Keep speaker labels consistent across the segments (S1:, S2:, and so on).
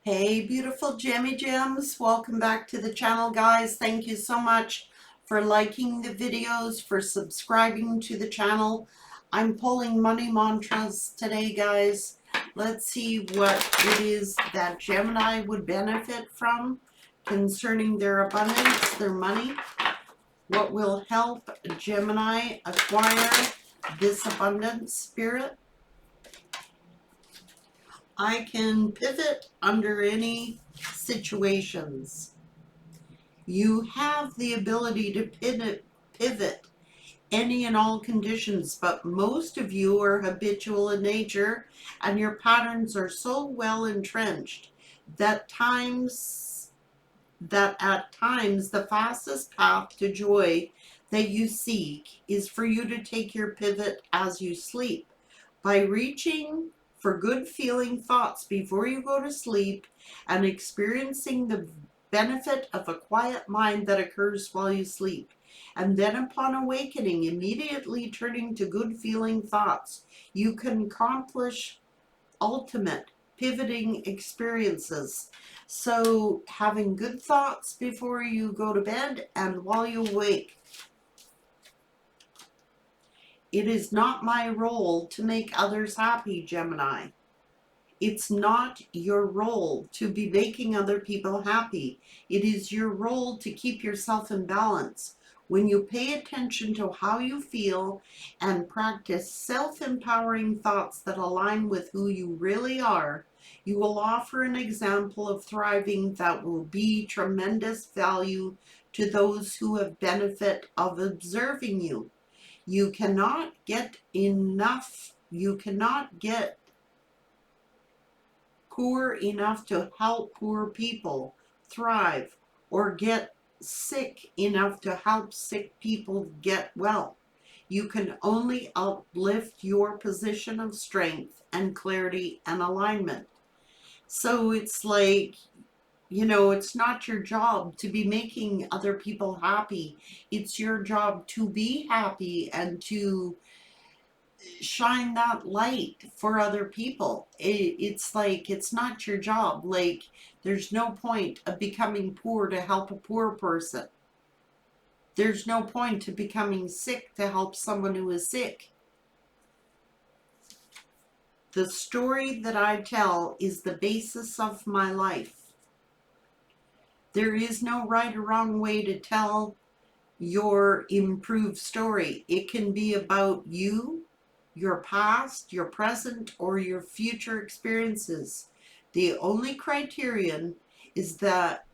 S1: Hey, beautiful Gemmy Gems. Welcome back to the channel, guys. Thank you so much for liking the videos, for subscribing to the channel. I'm pulling money mantras today, guys. Let's see what it is that Gemini would benefit from concerning their abundance, their money. What will help Gemini acquire this abundance spirit? I can pivot under any situations. You have the ability to pivot any and all conditions, but most of you are habitual in nature and your patterns are so well entrenched that at times the fastest path to joy that you seek is for you to take your pivot as you sleep. By reaching for good feeling thoughts before you go to sleep and experiencing the benefit of a quiet mind that occurs while you sleep, and then upon awakening immediately turning to good feeling thoughts, you can accomplish ultimate pivoting experiences. So having good thoughts before you go to bed and while you wake. It is not my role to make others happy, Gemini. It's not your role to be making other people happy. It is your role to keep yourself in balance. When you pay attention to how you feel and practice self-empowering thoughts that align with who you really are, you will offer an example of thriving that will be tremendous value to those who have benefit of observing you. You cannot get poor enough to help poor people thrive, or get sick enough to help sick people get well. You can only uplift your position of strength and clarity and alignment. So it's like, it's not your job to be making other people happy. It's your job to be happy and to shine that light for other people. It's like, it's not your job. Like, there's no point of becoming poor to help a poor person. There's no point to becoming sick to help someone who is sick. The story that I tell is the basis of my life. There is no right or wrong way to tell your improved story. It can be about you, your past, your present, or your future experiences. The only criterion is that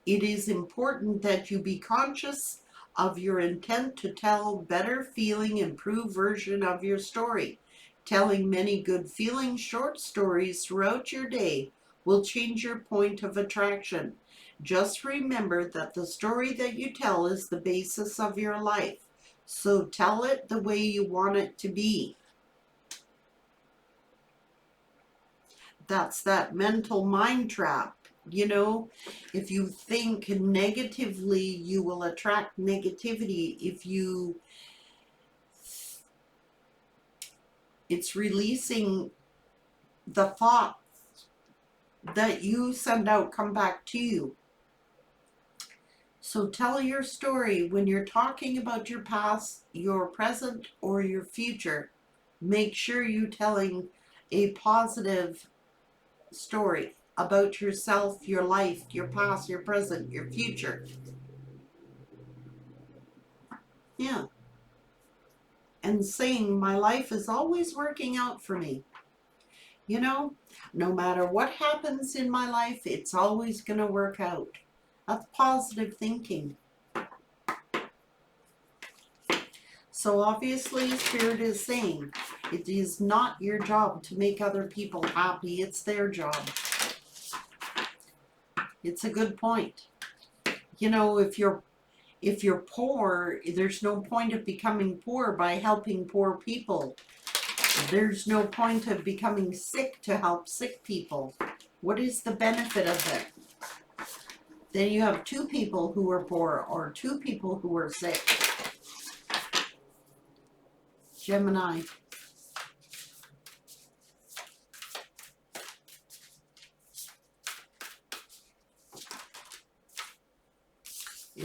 S1: it is important that you be conscious of your intent to tell better feeling, improved version of your story. Telling many good feeling short stories throughout your day will change your point of attraction. Just remember that the story that you tell is the basis of your life. So tell it the way you want it to be. That's that mental mind trap. If you think negatively, you will attract negativity. It's releasing the thoughts that you send out come back to you. So tell your story when you're talking about your past, your present, or your future. Make sure you're telling a positive story about yourself, your life, your past, your present, your future. Yeah. And saying, my life is always working out for me. No matter what happens in my life, it's always going to work out. That's positive thinking. So obviously, Spirit is saying, it is not your job to make other people happy. It's their job. It's a good point. If you're poor, there's no point of becoming poor by helping poor people. There's no point of becoming sick to help sick people. What is the benefit of it? Then you have two people who are poor or two people who are sick. Gemini.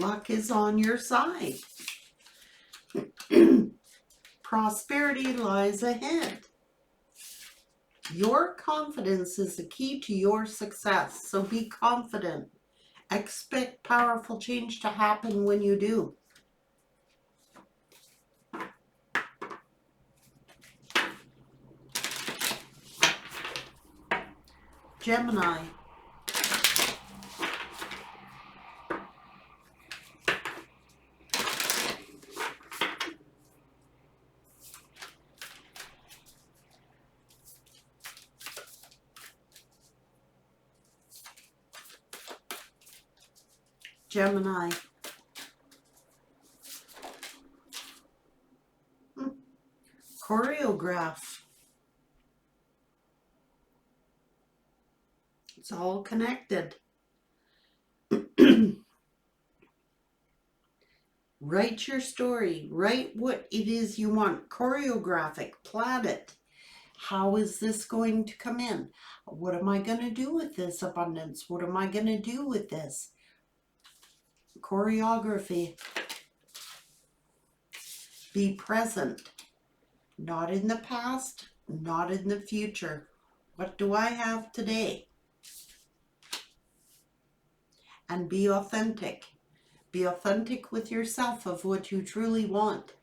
S1: Luck is on your side. Prosperity lies ahead. Your confidence is the key to your success, so be confident. Expect powerful change to happen when you do. Gemini. Gemini. Choreograph. It's all connected. Write your story. Write what it is you want. Choreograph it. Plan it. How is this going to come in? What am I going to do with this abundance? What am I going to do with this? Choreography. Be present. Not in the past, not in the future. What do I have today? And be authentic. Be authentic with yourself of what you truly want.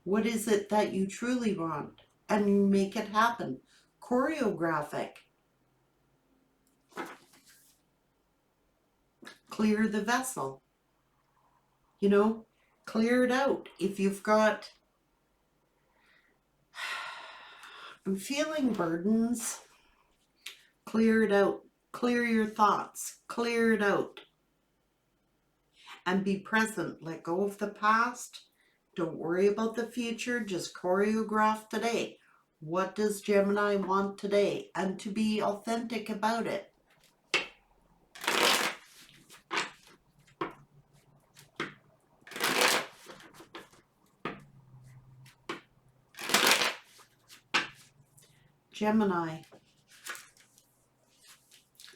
S1: What is it that you truly want? And you make it happen. Choreographic. Clear the vessel. You know, clear it out. If you've got, I'm feeling burdens, clear it out. Clear your thoughts. Clear it out. And be present. Let go of the past. Don't worry about the future. Just choreograph today. What does Gemini want today? And to be authentic about it. Gemini.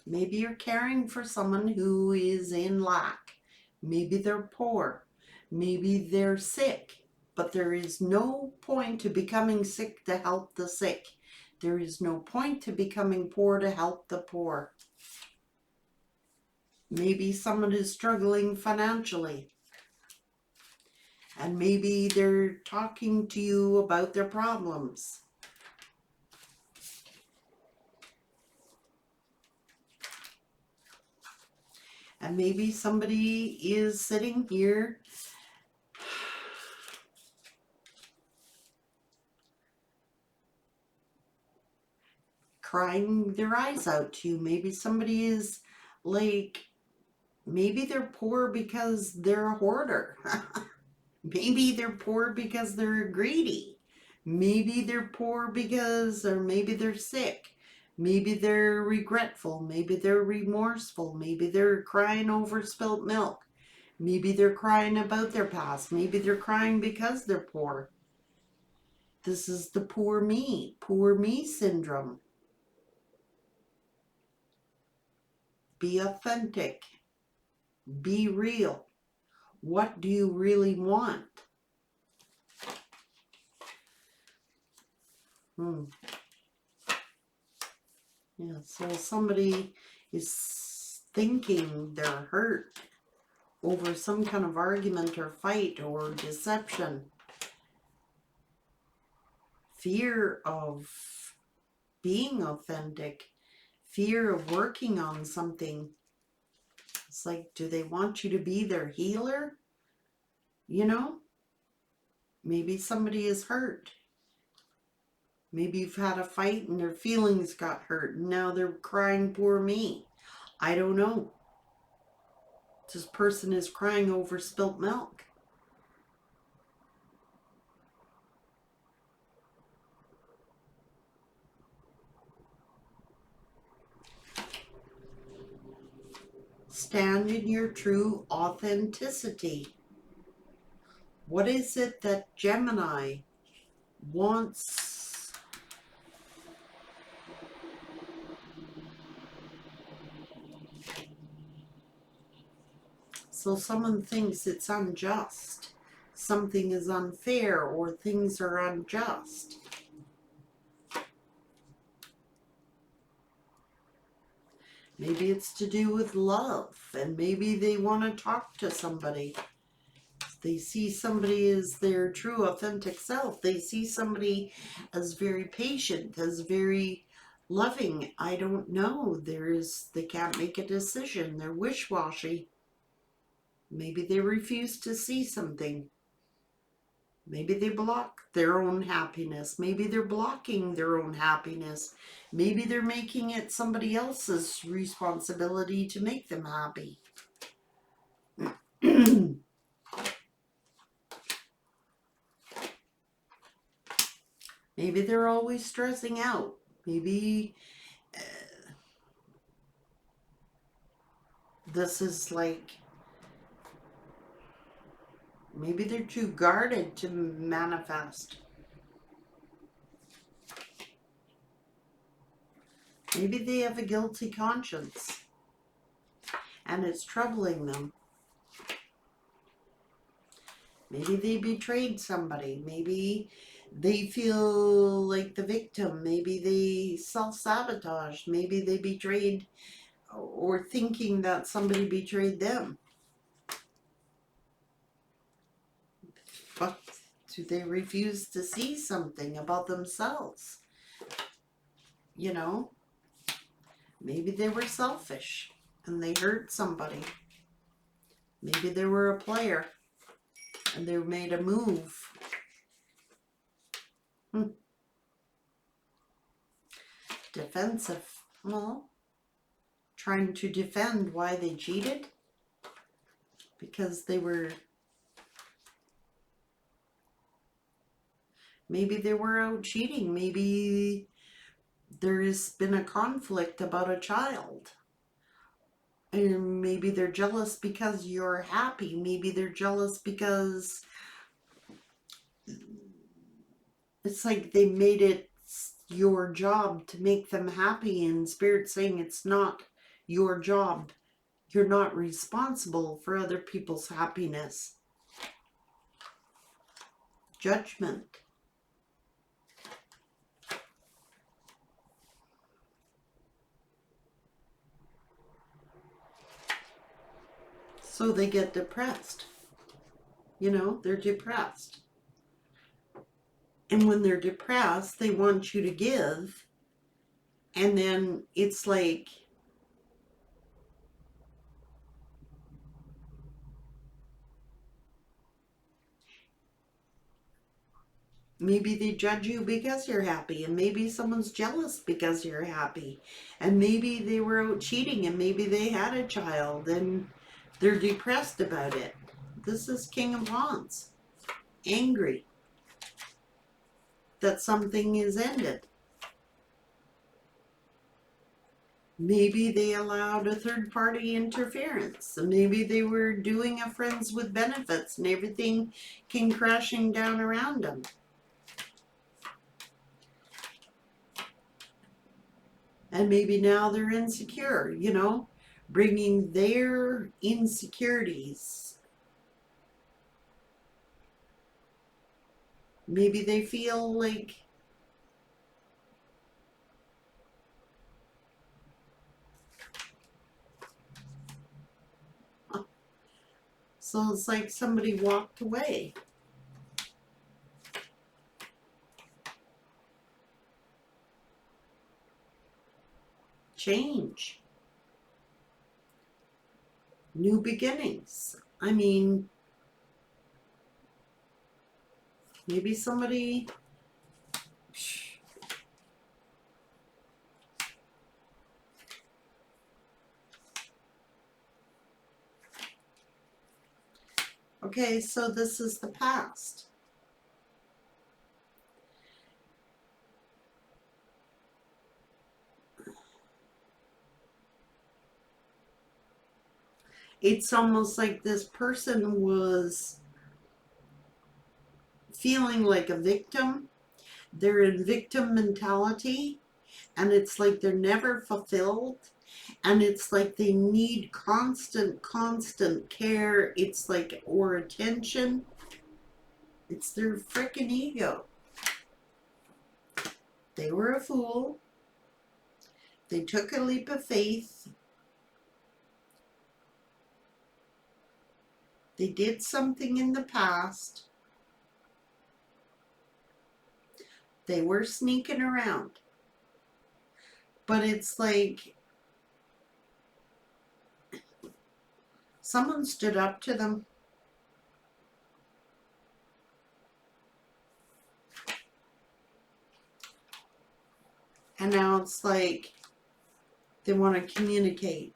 S1: Maybe you're caring for someone who is in lack. Maybe they're poor. Maybe they're sick. But there is no point to becoming sick to help the sick. There is no point to becoming poor to help the poor. Maybe someone is struggling financially. And maybe they're talking to you about their problems. And maybe somebody is sitting here crying their eyes out to you. Maybe somebody is like, maybe they're poor because they're a hoarder. Maybe they're poor because they're greedy. Maybe they're poor because, or maybe they're sick. Maybe they're regretful. Maybe they're remorseful. Maybe they're crying over spilt milk. Maybe they're crying about their past. Maybe they're crying because they're poor. This is the poor me syndrome. Be authentic. Be real. What do you really want? Yeah, so somebody is thinking they're hurt over some kind of argument or fight or deception. Fear of being authentic. Fear of working on something. It's like, do they want you to be their healer? You know? Maybe somebody is hurt. Maybe you've had a fight and their feelings got hurt and now they're crying, poor me. I don't know. This person is crying over spilt milk. Stand in your true authenticity. What is it that Gemini wants? So someone thinks it's unjust. Something is unfair or things are unjust. Maybe it's to do with love, and maybe they want to talk to somebody. They see somebody as their true, authentic self. They see somebody as very patient, as very loving. I don't know. They can't make a decision. They're wish-washy. Maybe they refuse to see something. Maybe they block their own happiness. Maybe they're blocking their own happiness. Maybe they're making it somebody else's responsibility to make them happy. Maybe they're always stressing out. Maybe this is like, maybe they're too guarded to manifest. Maybe they have a guilty conscience and it's troubling them. Maybe they betrayed somebody. Maybe they feel like the victim. Maybe they self-sabotage. Maybe they betrayed, or thinking that somebody betrayed them. But do they refuse to see something about themselves? You know, maybe they were selfish and they hurt somebody. Maybe they were a player and they made a move. Defensive. Well, trying to defend why they cheated because they were, maybe they were out cheating. Maybe there's been a conflict about a child. And maybe they're jealous because you're happy. Maybe they're jealous because it's like they made it your job to make them happy, and Spirit's saying it's not your job. You're not responsible for other people's happiness. Judgment. So they get depressed. You know, they're depressed. And when they're depressed, they want you to give. And then it's like, maybe they judge you because you're happy, and maybe someone's jealous because you're happy, and maybe they were out cheating, and maybe they had a child, and they're depressed about it. This is King of Wands. Angry that something is ended. Maybe they allowed a third-party interference. Maybe they were doing a friends with benefits and everything came crashing down around them. And maybe now they're insecure, you know, bringing their insecurities. Maybe they feel like so it's like somebody walked away. Change. New beginnings. I mean, maybe somebody... Okay, so this is the past. It's almost like this person was feeling like a victim. They're in victim mentality, and it's like they're never fulfilled, And it's like they need constant care. It's like, or attention. It's their freaking ego. They were a fool. They took a leap of faith. They did something in the past. They were sneaking around. But it's like someone stood up to them. And now it's like they want to communicate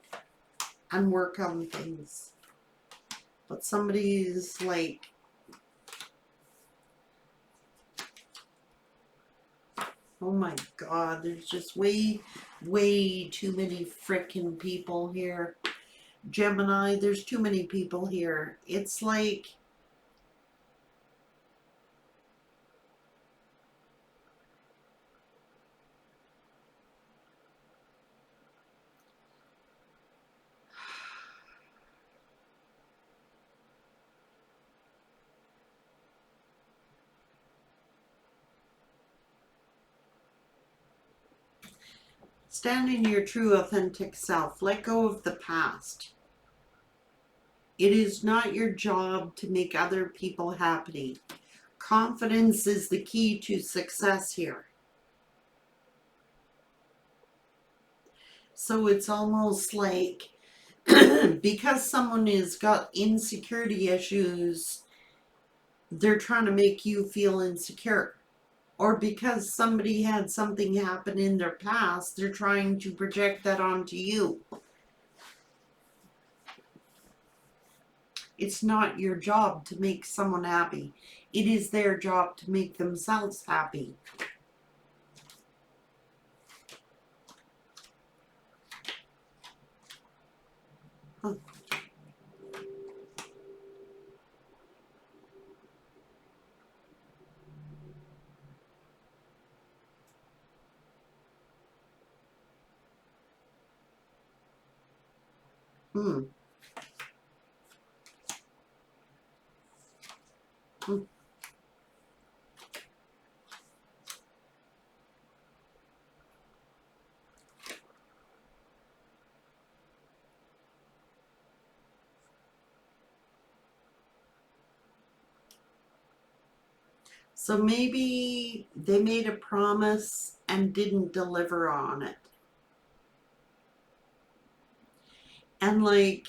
S1: and work on things. But somebody's like, oh my God, there's just way too many frickin' people here. Gemini, there's too many people here. It's like, stand in your true authentic self. Let go of the past. It is not your job to make other people happy. Confidence is the key to success here. So it's almost like because someone has got insecurity issues, they're trying to make you feel insecure. Or because somebody had something happen in their past, they're trying to project that onto you. It's not your job to make someone happy. It is their job to make themselves happy. Huh. Hmm. Hmm. So maybe they made a promise and didn't deliver on it. And like,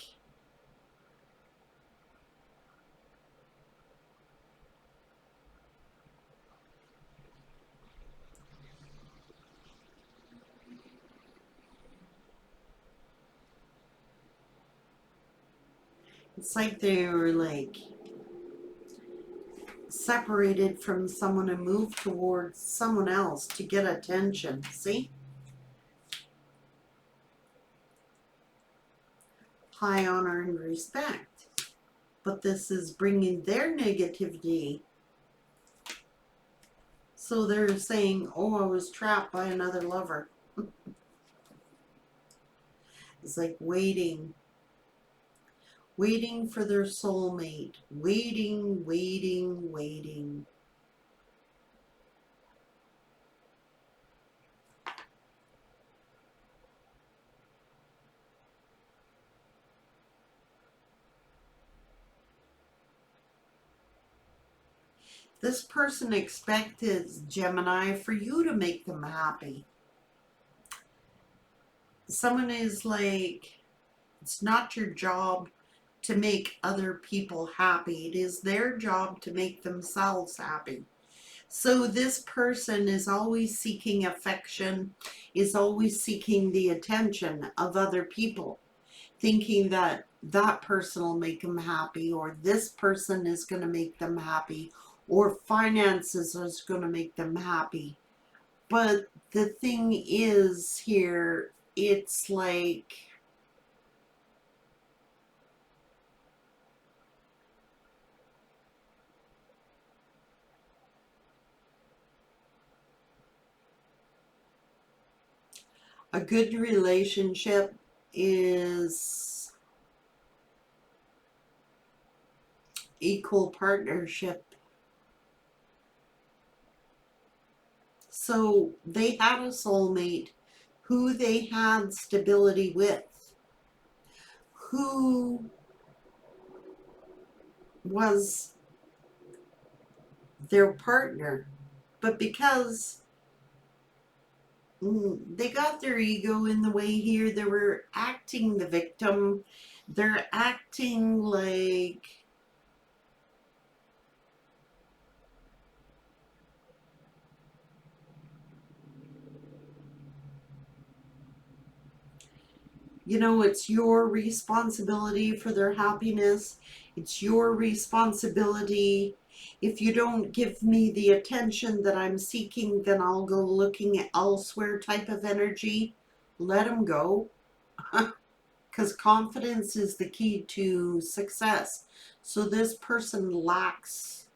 S1: it's like they were like separated from someone and moved towards someone else to get attention. See? High honor and respect. But this is bringing their negativity. So they're saying, oh, I was trapped by another lover. It's like waiting for their soulmate. Waiting. This person expected, Gemini, for you to make them happy. Someone is like, it's not your job to make other people happy. It is their job to make themselves happy. So this person is always seeking affection, is always seeking the attention of other people, thinking that that person will make them happy, or this person is going to make them happy, or finances is going to make them happy. But the thing is here, it's like, A good relationship is equal partnership. So they had a soulmate who they had stability with, who was their partner. But because they got their ego in the way here, they were acting the victim. They're acting like, you know, it's your responsibility for their happiness. It's your responsibility. If you don't give me the attention that I'm seeking, then I'll go looking at elsewhere type of energy. Let them go. Because confidence is the key to success. So this person lacks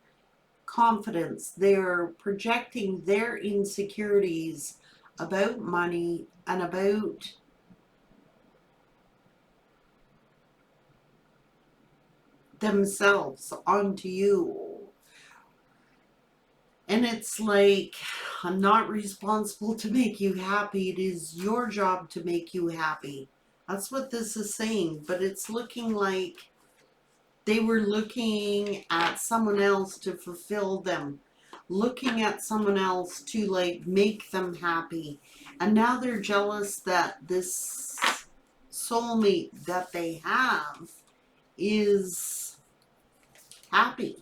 S1: confidence. They're projecting their insecurities about money and about themselves onto you. And it's like, I'm not responsible to make you happy. It is your job to make you happy. That's what this is saying. But it's looking like they were looking at someone else to fulfill them, looking at someone else to like make them happy. And now they're jealous that this soulmate that they have is happy.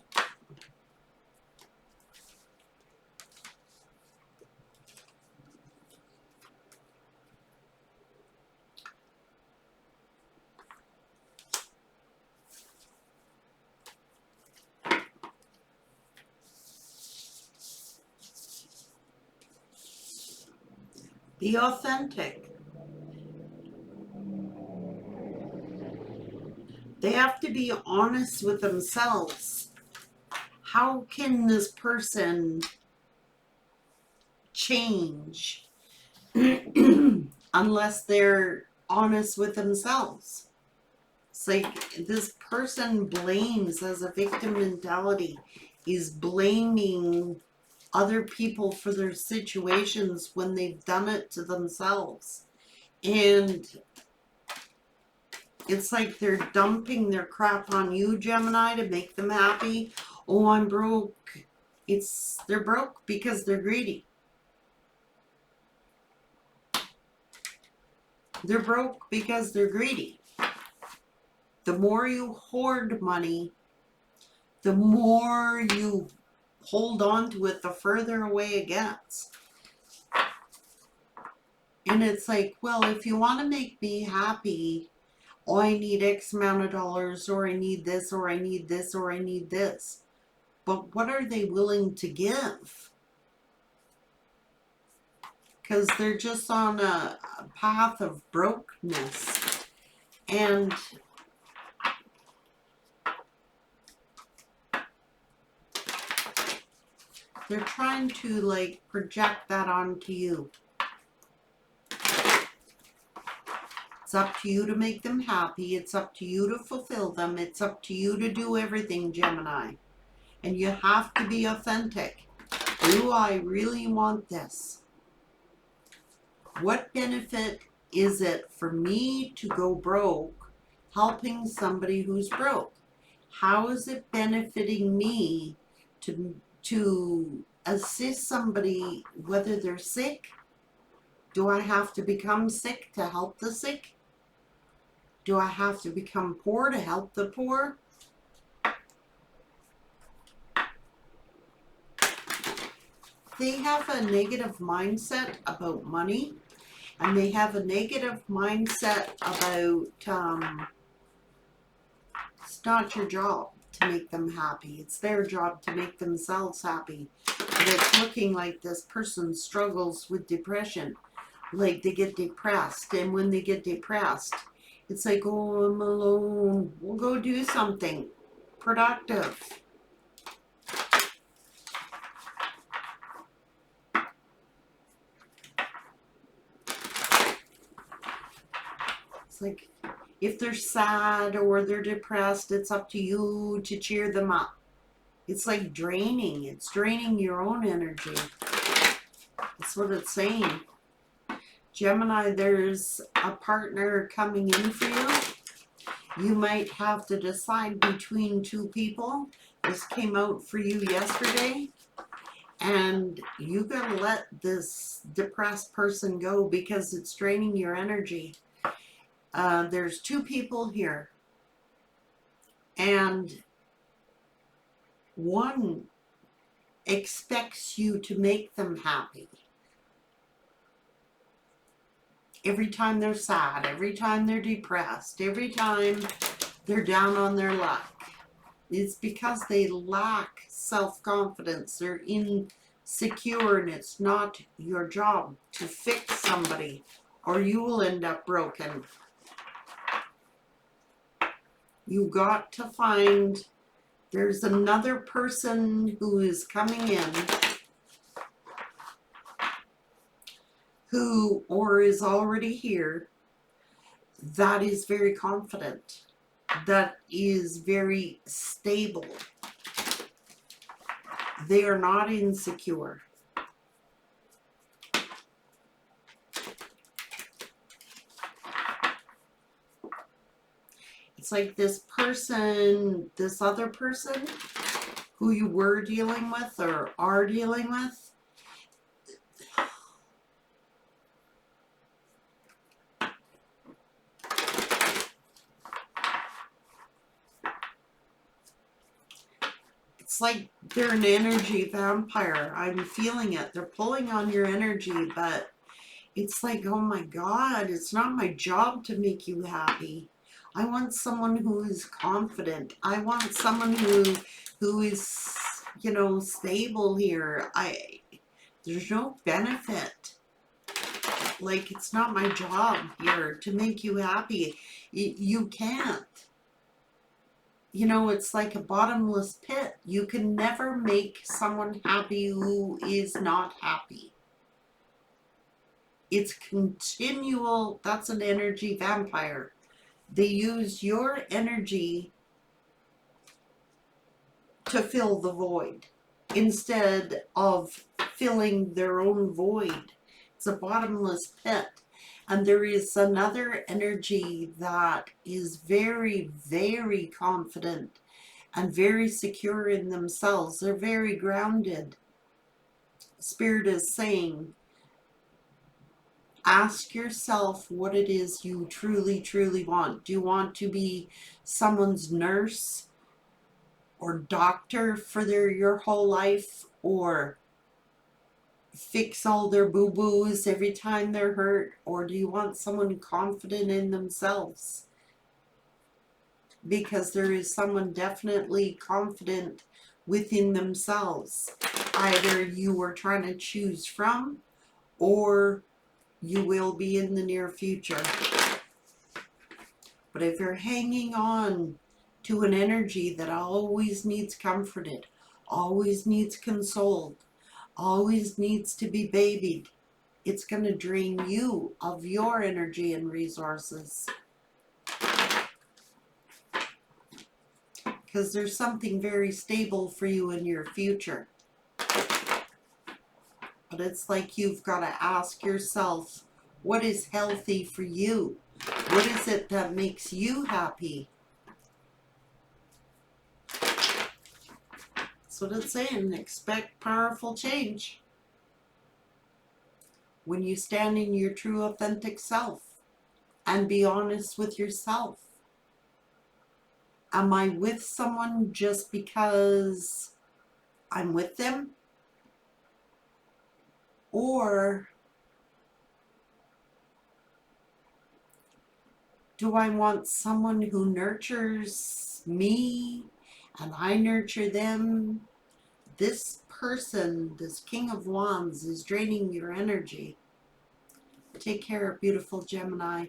S1: Be authentic. They have to be honest with themselves. How can this person change unless they're honest with themselves? It's like this person blames, as a victim mentality, is blaming other people for their situations when they've done it to themselves. And it's like they're dumping their crap on you, Gemini, to make them happy. Oh, I'm broke. They're broke because they're greedy. They're broke because they're greedy. The more you hoard money, the more you hold on to it, the further away it gets. And it's like, well, if you want to make me happy, oh, I need X amount of dollars, or I need this, or I need this, or I need this. But what are they willing to give? Because they're just on a path of brokenness. And they're trying to like project that onto you. It's up to you to make them happy. It's up to you to fulfill them. It's up to you to do everything, Gemini. And you have to be authentic. Do I really want this? What benefit is it for me to go broke helping somebody who's broke? How is it benefiting me to assist somebody, whether they're sick? Do I have to become sick to help the sick? Do I have to become poor to help the poor? They have a negative mindset about money, and they have a negative mindset about it's not your job to make them happy. It's their job to make themselves happy. But it's looking like this person struggles with depression. Like they get depressed, and when they get depressed, it's like, oh, I'm alone. We'll go do something productive. It's like if they're sad or they're depressed, it's up to you to cheer them up. It's like draining. It's draining your own energy. That's what it's saying. Gemini, there's a partner coming in for you. You might have to decide between two people. This came out for you yesterday. And you gotta let this depressed person go because it's draining your energy. There's two people here. And one expects you to make them happy. Every time they're sad, every time they're depressed, every time they're down on their luck. It's because they lack self-confidence. They're insecure, and it's not your job to fix somebody or you will end up broken. You got to find, there's another person who is coming in who, or is already here, that is very confident, that is very stable. They are not insecure. It's like this person, this other person who you were dealing with or are dealing with, it's like they're an energy vampire. I'm feeling it. They're pulling on your energy, but it's like, oh my God, it's not my job to make you happy. I want someone who is confident. I want someone who is, you know, stable here. There's no benefit. Like, it's not my job here to make you happy. You can't. You know, it's like a bottomless pit. You can never make someone happy who is not happy. It's continual. That's an energy vampire. They use your energy to fill the void instead of filling their own void. It's a bottomless pit. And there is another energy that is very, very confident and very secure in themselves. They're very grounded. Spirit is saying, ask yourself what it is you truly, truly want. Do you want to be someone's nurse or doctor for your whole life, or fix all their boo-boos every time they're hurt? Or do you want someone confident in themselves? Because there is someone definitely confident within themselves. Either you are trying to choose from, or you will be in the near future. But if you're hanging on to an energy that always needs comforted, always needs consoled, always needs to be babied, it's going to drain you of your energy and resources. Because there's something very stable for you in your future. But it's like you've got to ask yourself, what is healthy for you? What is it that makes you happy? That's what it's saying. Expect powerful change when you stand in your true authentic self and be honest with yourself. Am I with someone just because I'm with them? Or do I want someone who nurtures me and I nurture them? This person, this King of Wands, is draining your energy. Take care, beautiful Gemini.